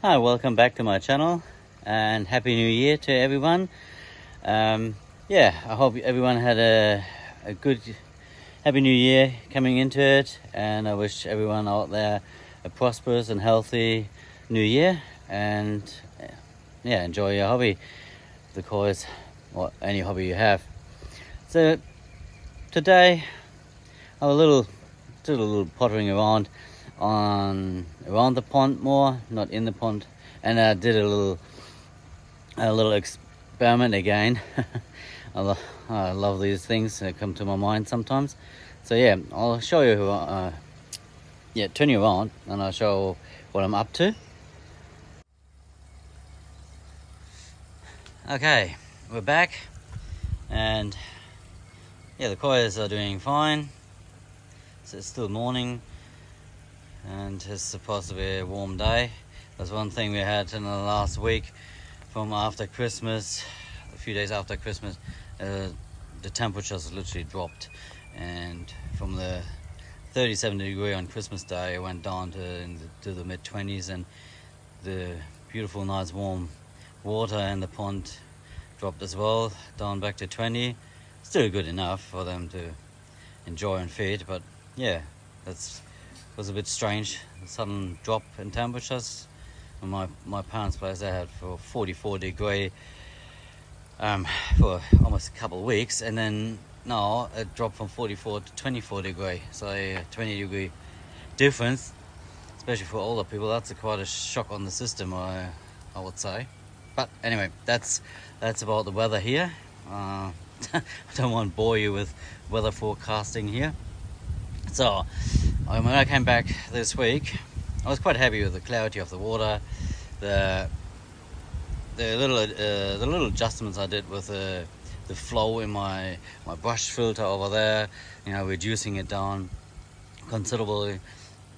Hi, welcome back to my channel and Happy New Year to everyone. Yeah, I hope everyone had a good Happy New Year coming into it, and I wish everyone out there a prosperous and healthy New Year, and yeah, enjoy your hobby, the course, or any hobby you have. So today I was did a little pottering around around the pond more, not in the pond, and I did a little experiment again. I love these things that come to my mind sometimes. So yeah, I'll show you turn you around and I'll show what I'm up to. Okay, we're back, and yeah, the koias are doing fine. So it's still morning and it's supposed to be a warm day. That's one thing we had in the last week from after Christmas, a few days after Christmas. The temperatures literally dropped, and from the 37-degree on Christmas Day, it went down to the mid-20s, and the beautiful, nice, warm water in the pond dropped as well, down back to 20. Still good enough for them to enjoy and feed, but yeah, that was a bit strange. The sudden drop in temperatures. In my parents' place, they had for 44-degree for almost a couple of weeks, and then now it dropped from 44 to 24-degree. So a 20-degree difference, especially for older people. That's quite a shock on the system, I would say. But anyway, that's about the weather here. I don't want to bore you with weather forecasting here. So when I came back this week, I was quite happy with the clarity of the water, the little adjustments I did with the flow in my brush filter over there, reducing it down considerably.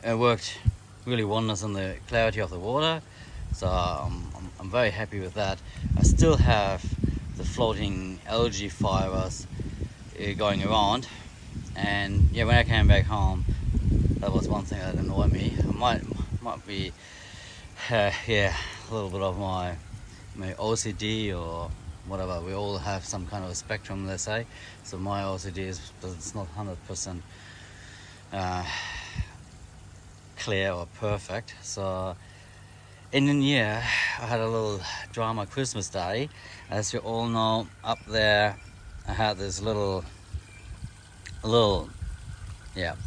It worked really wonders on the clarity of the water, so I'm very happy with that. I still have the floating algae fibers going around, and yeah, when I came back home, that was one thing that annoyed me. I might be a little bit of my OCD or whatever. We all have some kind of a spectrum, let's say. So my OCD it's not 100% clear or perfect. So in the year, I had a little drama Christmas Day. As you all know, up there I had this little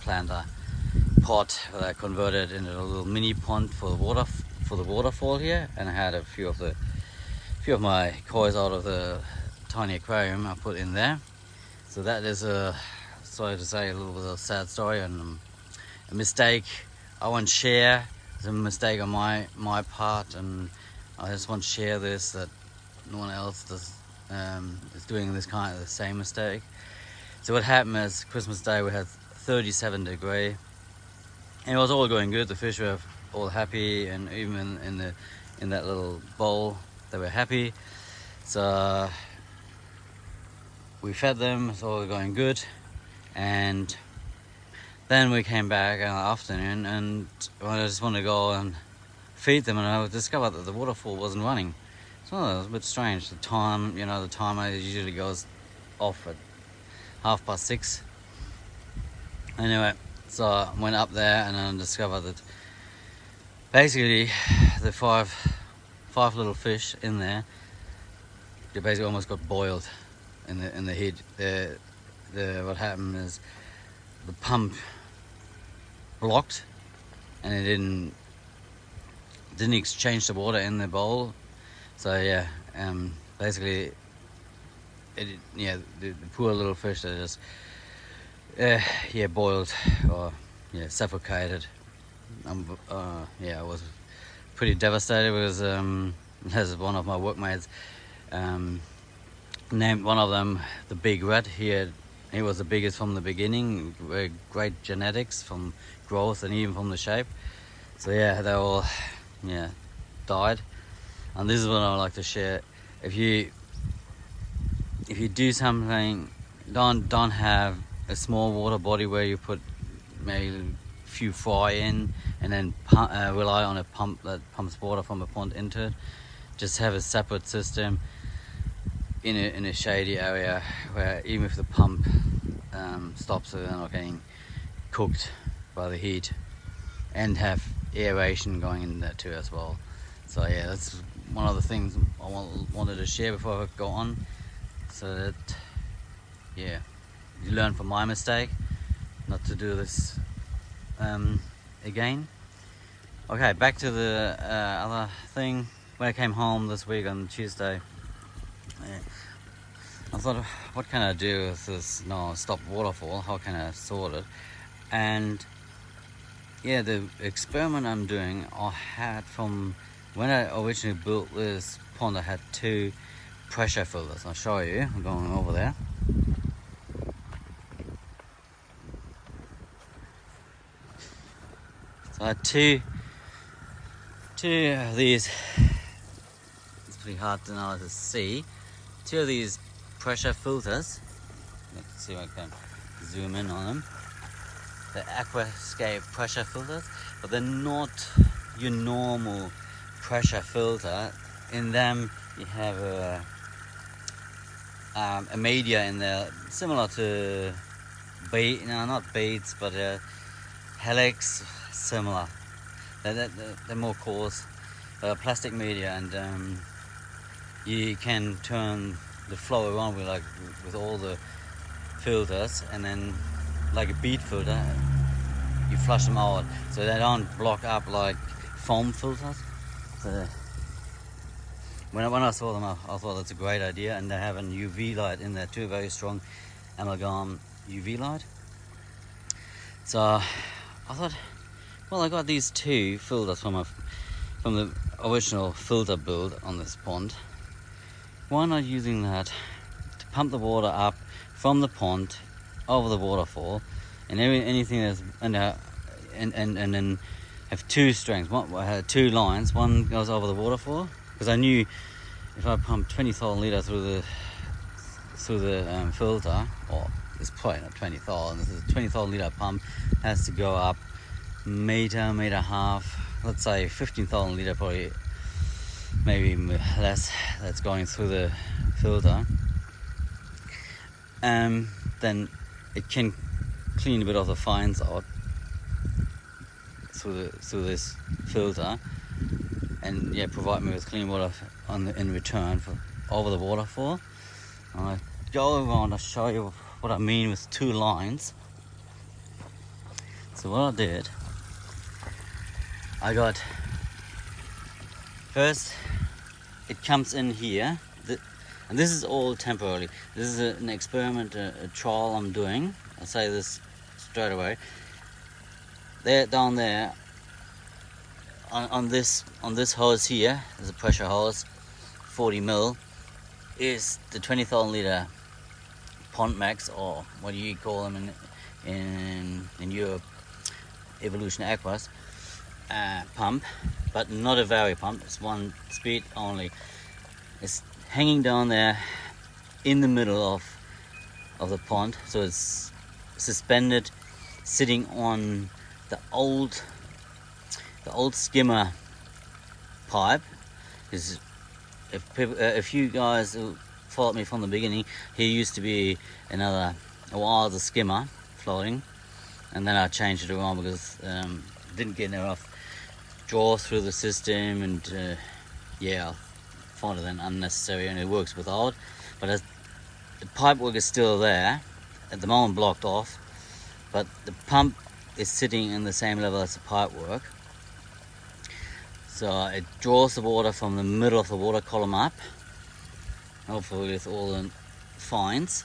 planter pot that I converted into a little mini pond for the waterfall here, and I had a few of my koi out of the tiny aquarium I put in there. So that is sorry to say, a little bit of a sad story and a mistake I won't share. It's a mistake on my part, and I just want to share this, that no one else is doing this kind of the same mistake. So what happened is, Christmas Day we had 37-degree, and it was all going good. The fish were all happy, and even in that little bowl they were happy. So we fed them, it's all going good, and then we came back in the afternoon, and I just wanted to go and feed them, and I discovered that the waterfall wasn't running. So it was a bit strange. The timer usually goes off at 6:30. Anyway, so I went up there and I discovered that basically the five little fish in there, they basically almost got boiled in the heat. What happened is the pump blocked, and it didn't exchange the water in the bowl. So yeah, basically the poor little fish that just boiled or suffocated. I was pretty devastated because as one of my workmates named one of them the Big Red. He was the biggest from the beginning. Great genetics from growth and even from the shape. So yeah, they all died. And this is what I like to share. If you do something, don't have a small water body where you put maybe few fry in, and then rely on a pump that pumps water from a pond into it. Just have a separate system in a shady area where even if the pump stops, so they're not getting cooked by the heat, and have aeration going in there too as well. So yeah, that's one of the things I wanted to share before I go on, so that yeah, you learn from my mistake not to do this again. Okay, back to the other thing. When I came home this week on Tuesday, I thought, what can I do with this stop waterfall? How can I sort it? And yeah, the experiment I'm doing, I had from when I originally built this pond, I had 2 pressure filters. I'll show you. I'm going over there. So I had two of these. It's pretty hard to now to see. 2 of these pressure filters. Let's see if I can zoom in on them. The aquascape pressure filters, but they're not your normal pressure filter. In them you have a media in there similar to not beads, but helix, similar. They're more coarse, plastic media, and you can turn the flow around with all the filters, and then like a bead filter, you flush them out so they don't block up like foam filters. So when I saw them, I thought that's a great idea, and they have an UV light in there too, very strong amalgam UV light. So I thought, well, I got these 2 filters from the original filter build on this pond. Why not using that to pump the water up from the pond over the waterfall, and anything that's and then have 2 strings, 2 lines. One goes over the waterfall, because I knew if I pump 20,000 litres through the filter, or it's probably not 20,000. This is a 20,000 litre pump, has to go up meter and a half. Let's say 15,000 litre, probably maybe less. That's going through the filter. Then it can clean a bit of the fines out through this filter, and yeah, provide me with clean water in return for over the waterfall. I go around to show you what I mean with 2 lines. So what I did, I got first, it comes in here. And this is all temporarily. This is an experiment, a trial I'm doing. I'll say this straight away. There, down there, on this hose here, there's a pressure hose, 40 mil, is the 20,000 litre Pond Max, or what do you call them in Europe, Evolution Aquas pump, but not a vary pump. It's 1 speed only. It's hanging down there in the middle of the pond, so it's suspended, sitting on the old skimmer pipe. Because if you guys who followed me from the beginning, here used to be a wild skimmer floating, and then I changed it around because didn't get enough draw through the system, and yeah, found it then unnecessary, and it works without. But the pipe work is still there at the moment, blocked off, but the pump is sitting in the same level as the pipe work, so it draws the water from the middle of the water column up, hopefully with all the fines,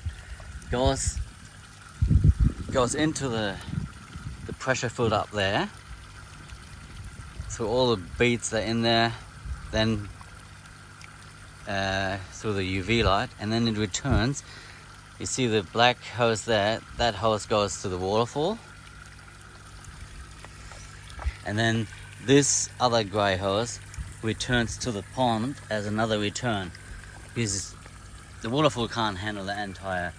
goes into the pressure filter up there, through all the beads that are in there, then through the UV light, and then it returns. You see the black hose there, that hose goes to the waterfall, and then this other grey hose returns to the pond as another return, because the waterfall can't handle the entire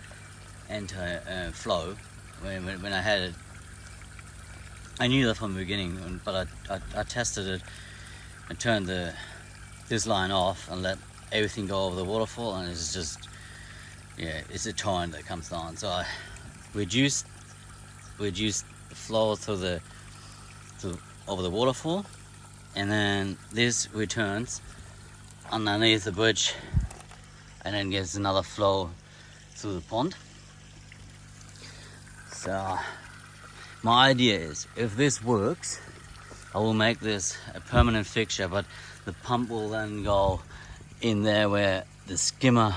flow. When I had it I knew that from the beginning, but I tested it and turned this line off and let everything go over the waterfall, and it's just, yeah, it's a torrent that comes down. So I reduced the flow over the waterfall, and then this returns underneath the bridge and then gets another flow through the pond. So my idea is, if this works, I will make this a permanent fixture, but the pump will then go in there where the skimmer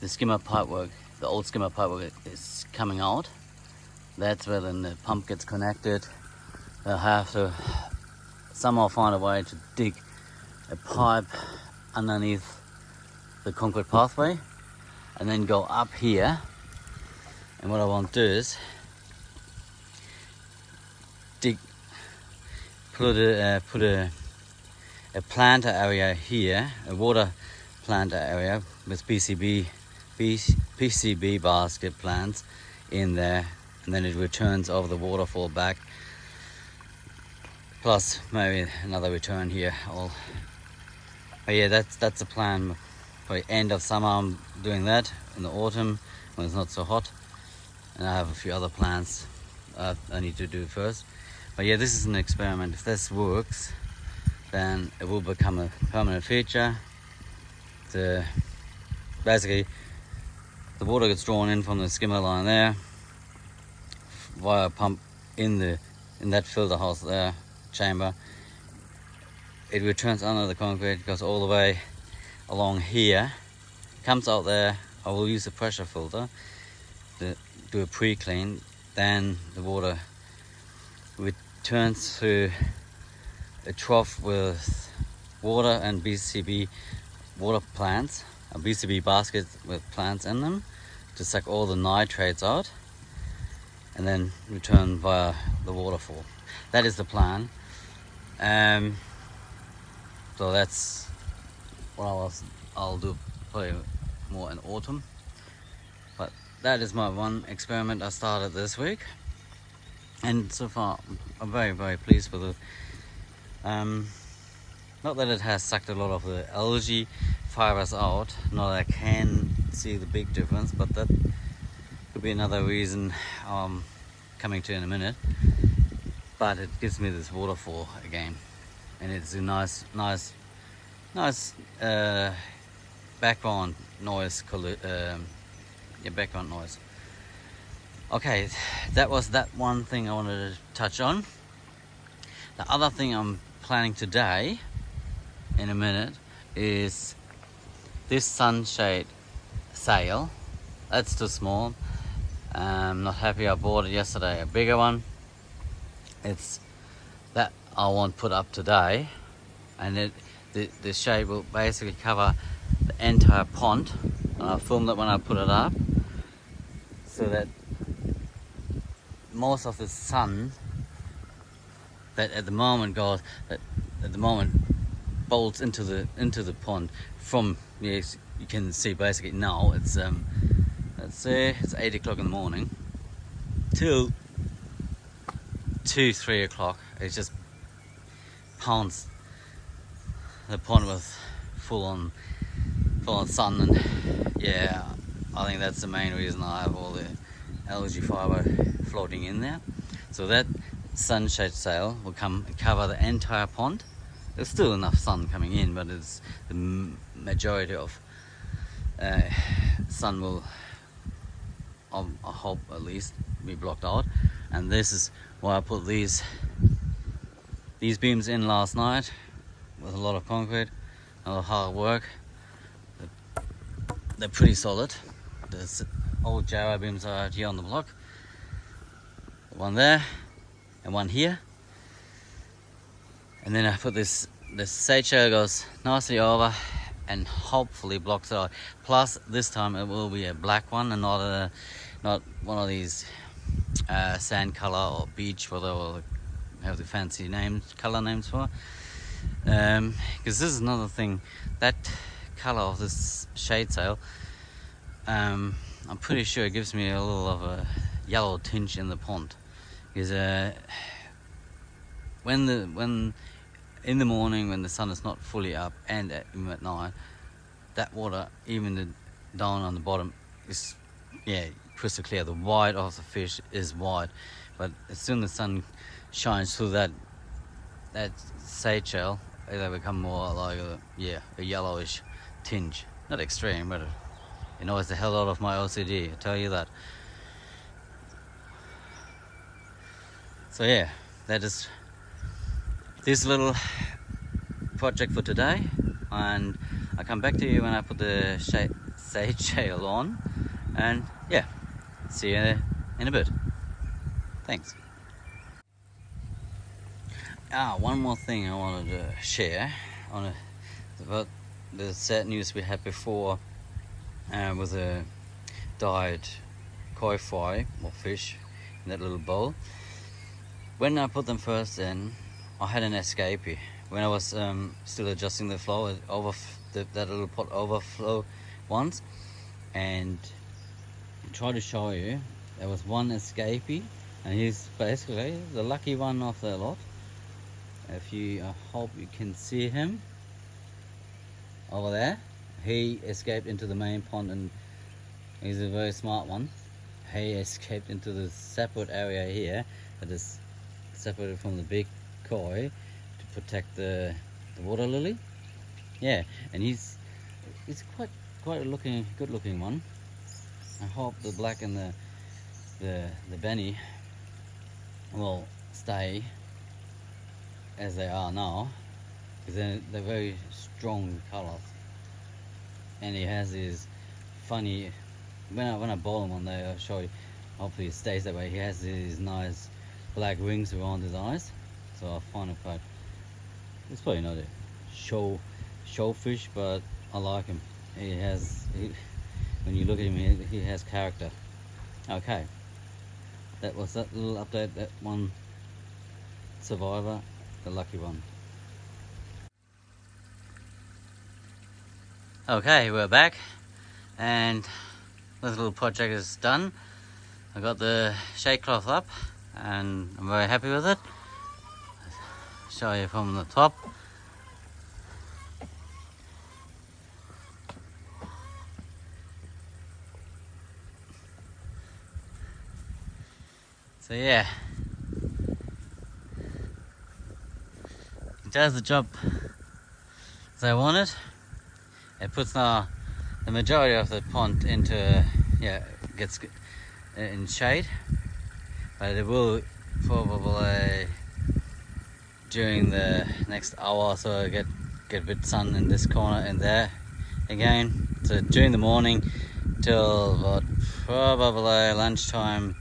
pipework, the old skimmer pipework is coming out. That's where then the pump gets connected. They'll have to somehow find a way to dig a pipe underneath the concrete pathway and then go up here. And what I want to do is put a planter area here, a water planter area with PCB basket plants in there, and then it returns over the waterfall back, plus maybe another return here. But yeah, that's the plan. By the end of summer I'm doing that, in the autumn when it's not so hot, and I have a few other plans I need to do first. But yeah, this is an experiment. If this works, then it will become a permanent feature. Basically, the water gets drawn in from the skimmer line there via a pump in that filter house there, chamber. It returns under the concrete, goes all the way along here, comes out there. I will use a pressure filter to do a pre-clean. Then the water returns through a trough with water and BCB water plants, a BCB basket with plants in them to suck all the nitrates out, and then return via the waterfall. That is the plan. So that's what I'll do probably more in autumn. But that is my one experiment I started this week, and so far I'm very, very pleased with it. Not that it has sucked a lot of the algae fibers out, not that I can see the big difference, but that could be another reason I'm coming to in a minute. But it gives me this waterfall again, and it's a nice background noise. Background noise. Okay, that was that one thing I wanted to touch on. The other thing I'm planning today, in a minute, is this sunshade sail. That's too small. I'm not happy. I bought it yesterday, a bigger one. It's that I want put up today, and the shade will basically cover the entire pond. And I filmed it when I put it up, so that most of the sun that at the moment bolts into the pond from, yes, you can see basically now it's let's say it's 8 o'clock in the morning till 2-3 o'clock. It just pounds the pond with full on sun, and yeah, I think that's the main reason I have all the algae fiber floating in there. So that sunshade sail will come and cover the entire pond. There's still enough sun coming in, but it's the majority of sun will, I hope at least, be blocked out. And this is why I put these beams in last night with a lot of concrete, a lot of hard work. They're pretty solid. There's old JR beams are out here on the block. One there and one here. And then I put this side shell goes nicely over and hopefully blocks it out. Plus this time it will be a black one and not one of these sand color or beach, whatever will have the fancy color names for. Because this is another thing, that color of this shade sail, I'm pretty sure it gives me a little of a yellow tinge in the pond. Because when in the morning when the sun is not fully up and even at night, that water, even down on the bottom, is crystal clear. The white of the fish is white, but as soon as the sun shines through that sage shell, they become more like a yellowish tinge. Not extreme, but it annoys the hell out of my OCD, I tell you that. So yeah, that is this little project for today, and I'll come back to you when I put the sage shell on, and yeah, see you in a bit. Thanks. One more thing I wanted to share about the sad news we had before with the died koi fry or fish in that little bowl. When I put them first in, I had an escapee. When I was still adjusting the flow, that little pot overflow once, and I tried to show you, there was one escapee, and he's basically the lucky one of the lot. I hope you can see him over there. He escaped into the main pond, and he's a very smart one. He escaped into the separate area here that is separated from the big koi to protect the water lily. Yeah, and he's quite a good looking one. I hope the black and the Benny will stay as they are now, because they're very strong colors, and he has these funny, when I boil him one day I'll show you, hopefully it stays that way. He has these nice black rings around his eyes, so I find it quite, it's probably not a show fish, but I like him. When you look at him, he has character. Okay, that was that little update, that one survivor, the lucky one. Okay, we're back, and this little project is done. I got the shade cloth up, and I'm very happy with it. Show you from the top. So yeah, it does the job as I wanted. It puts now the majority of the pond into, gets in shade, but it will probably during the next hour or so get a bit sun in this corner and there again. So during the morning till about probably lunchtime,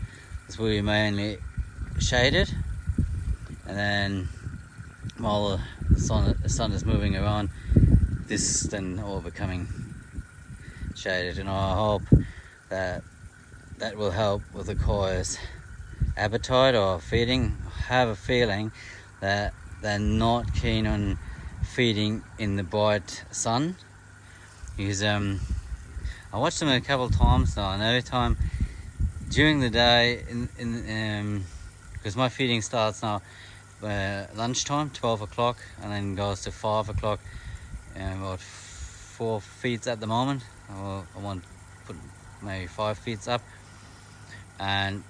this will be mainly shaded, and then while the sun is moving around, this then all becoming shaded, and I hope that will help with the koi's appetite or feeding. I have a feeling that they're not keen on feeding in the bright sun, because I watched them a couple of times now, and every time during the day, because my feeding starts now lunchtime, 12 o'clock, and then goes to 5 o'clock, and about 4 feeds at the moment. I want to put maybe 5 feeds up, and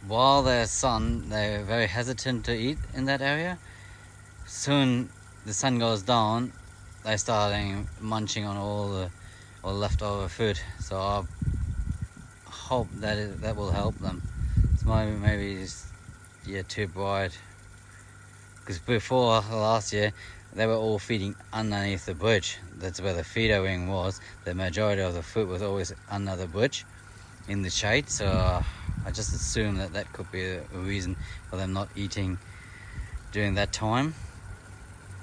while there's sun, they're very hesitant to eat in that area. Soon the sun goes down, they start munching on all the leftover food. So I hope that will help them. It's maybe just too bright, because before last year they were all feeding underneath the bridge. That's where the feeder ring was. The majority of the food was always under the bridge in the shade, so I just assume that could be a reason for them not eating during that time.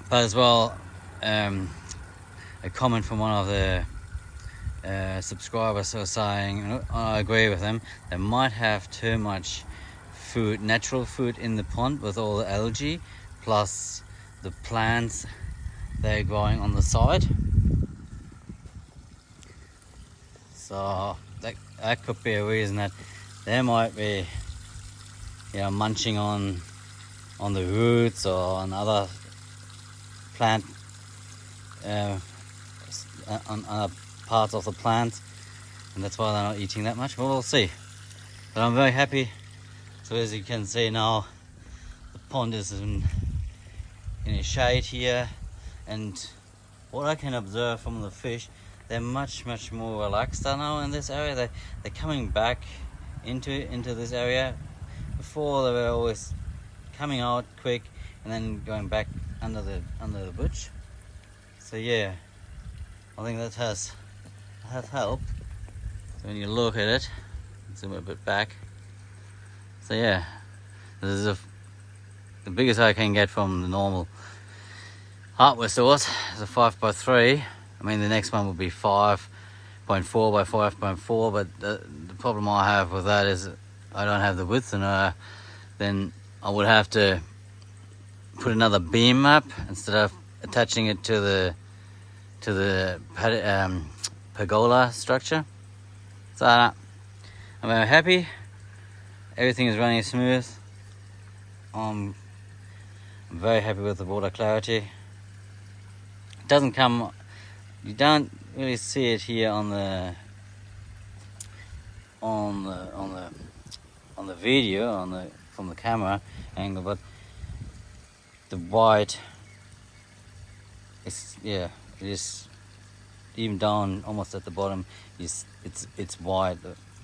But as well, a comment from one of the subscribers was saying, and I agree with them, they might have too much food, natural food in the pond with all the algae plus the plants they're growing on the side. So that could be a reason that they might be munching on the roots or on other plant on other parts of the plant, and that's why they're not eating that much. But we'll see. But I'm very happy. So as you can see now, the pond is in a shade here, and what I can observe from the fish, they're much more relaxed now in this area. They're coming back into this area. Before they were always coming out quick and then going back under the bush. So yeah, I think that has helped. So when you look at it, zoom a bit back. So yeah, this is the biggest I can get from the normal hardware stores is a 5x3. I mean, the next one would be 5.4 by 5.4, but the problem I have with that is I don't have the width, and then I would have to put another beam up instead of attaching it to the pergola structure. So I'm very happy. Everything is running smooth. I'm very happy with the water clarity. It doesn't come. You don't really see it here on the video from the camera angle, but the white is, it is even down almost at the bottom. It's white.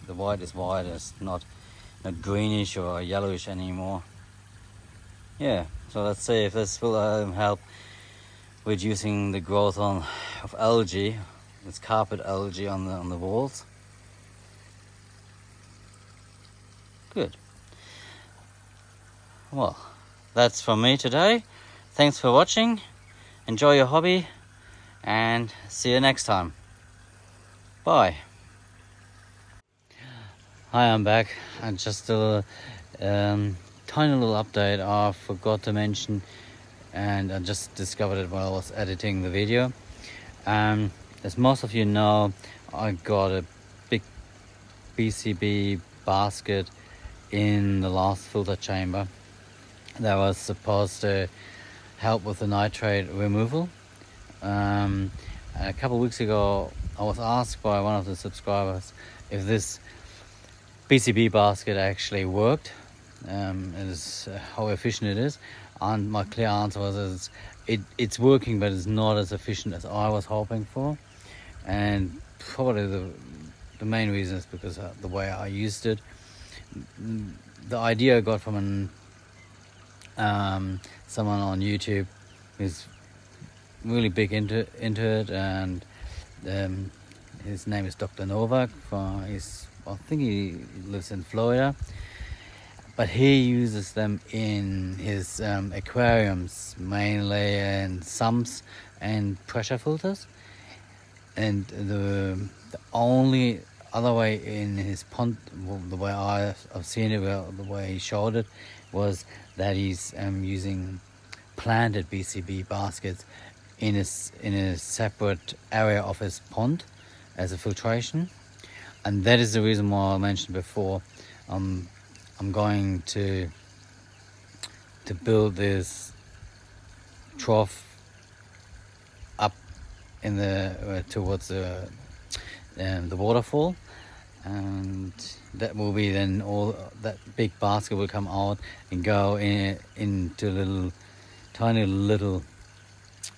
The white is white. It's not greenish or yellowish anymore. Yeah, so let's see if this will help reducing the growth of algae, this carpet algae on the walls. Good. Well, that's from me today. Thanks for watching. Enjoy your hobby, and see you next time. Bye. Hi, I'm back. And just a tiny little update I forgot to mention, and I just discovered it while I was editing the video. As most of you know, I got a big BCB basket in the last filter chamber that was supposed to help with the nitrate removal. A couple of weeks ago, I was asked by one of the subscribers if this BCB basket actually worked, how efficient it is, and my clear answer was it's working, but it's not as efficient as I was hoping for. And probably the main reason is because of the way I used it. The idea I got from someone on YouTube who's really big into it, and his name is Dr. Novak. I think he lives in Florida, but he uses them in his aquariums mainly, and sumps and pressure filters. And the only other way in his pond, the way I've seen it, the way he showed it, was that he's using planted BCB baskets in a separate area of his pond as a filtration. And that is the reason why I mentioned before, I'm going to build this trough up in the towards the waterfall, and that will be then all that big basket will come out and go into tiny little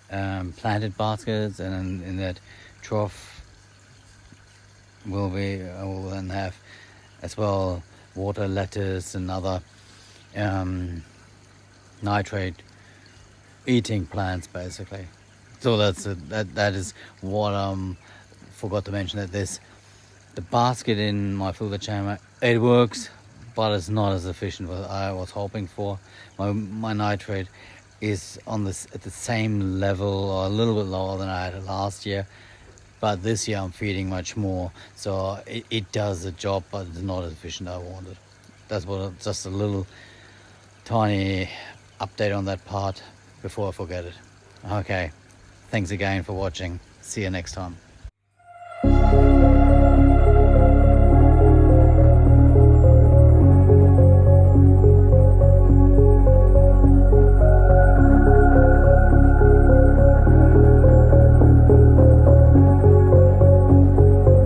planted baskets, and in that trough I will then have as well water lettuce and other nitrate eating plants basically. So that is what forgot to mention, that the basket in my filter chamber, it works, but it's not as efficient as I was hoping for. My nitrate is at the same level or a little bit lower than I had it last year, but this year I'm feeding much more, so it does the job, but it's not as efficient as I wanted. That's just a little tiny update on that part before I forget it. Okay, thanks again for watching. See you next time.